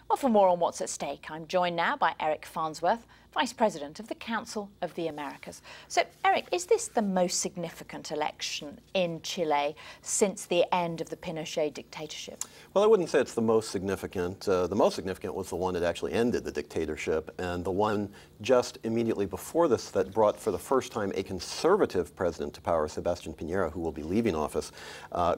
Well, for more on what's at stake, I'm joined now by Eric Farnsworth, Vice President of the Council of the Americas. So, Eric, is this the most significant election in Chile since the end of the Pinochet dictatorship? Well, I wouldn't say it's the most significant. The most significant was the one that actually ended the dictatorship, and the one just immediately before this that brought for the first time a conservative president to power, Sebastián Piñera, who will be leaving office,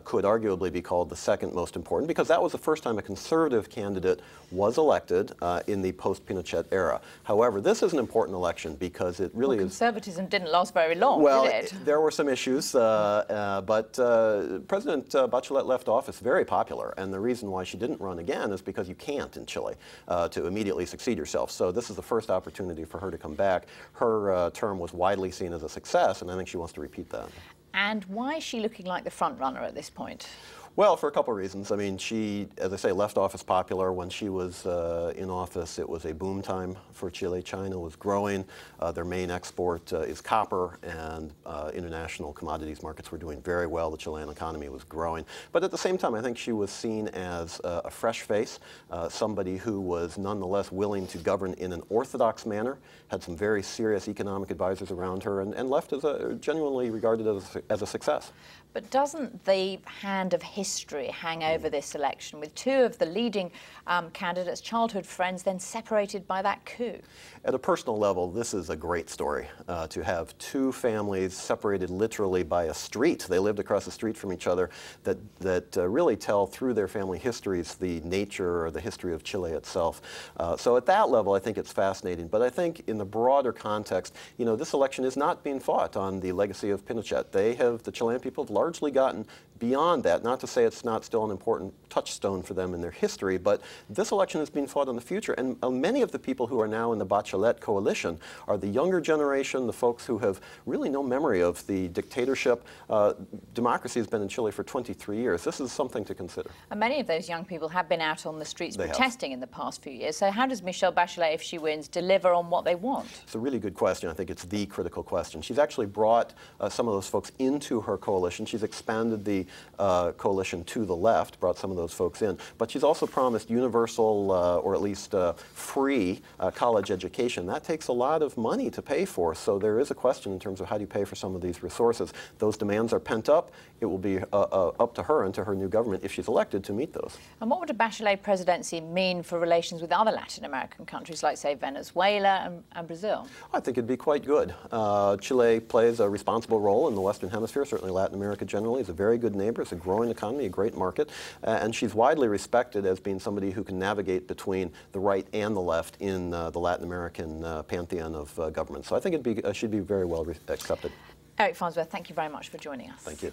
could arguably be called the second most important, because that was the first time a conservative candidate was elected in the post-Pinochet era. However, this is an important election because it really is... Conservatism didn't last very long, well, did it? There were some issues, but President Bachelet left office very popular, and the reason why she didn't run again is because you can't in Chile to immediately succeed yourself. So this is the first opportunity for her to come back. Her term was widely seen as a success, and I think she wants to repeat that. And why is she looking like the front runner at this point? Well, for a couple of reasons. I mean, she, as I say, left office popular. When she was in office, it was a boom time for Chile. China was growing. Their main export is copper, and international commodities markets were doing very well. The Chilean economy was growing. But at the same time, I think she was seen as a fresh face, somebody who was nonetheless willing to govern in an orthodox manner, had some very serious economic advisors around her, and left as genuinely regarded as a success. But doesn't the hand of history hang over this election, with two of the leading candidates, childhood friends, then separated by that coup? At a personal level, this is a great story, to have two families separated literally by a street. They lived across the street from each other, that really tell through their family histories the nature or the history of Chile itself. So at that level, I think it's fascinating. But I think in the broader context, you know, this election is not being fought on the legacy of Pinochet. The Chilean people have largely gotten beyond that. Not to say it's not still an important touchstone for them in their history, but this election is being fought on the future. And many of the people who are now in the Bachelet coalition are the younger generation, the folks who have really no memory of the dictatorship. Democracy has been in Chile for 23 years. This is something to consider. And many of those young people have been out on the streets They protesting in the past few years. So how does Michelle Bachelet, if she wins, deliver on what they want? It's a really good question. I think it's the critical question. She's actually brought some of those folks into her coalition. She's expanded the coalition to the left, brought some of those folks in. But she's also promised universal or at least free college education. That takes a lot of money to pay for. So there is a question in terms of how do you pay for some of these resources. Those demands are pent up. It will be up to her and to her new government, if she's elected, to meet those. And what would a Bachelet presidency mean for relations with other Latin American countries like, say, Venezuela and Brazil? I think it'd be quite good. Chile plays a responsible role in the Western Hemisphere. Certainly Latin America generally is a very good neighbor. It's a growing economy, a great market, and she's widely respected as being somebody who can navigate between the right and the left in the Latin American pantheon of government. So I think she'd be very well accepted. Eric Farnsworth, thank you very much for joining us. Thank you.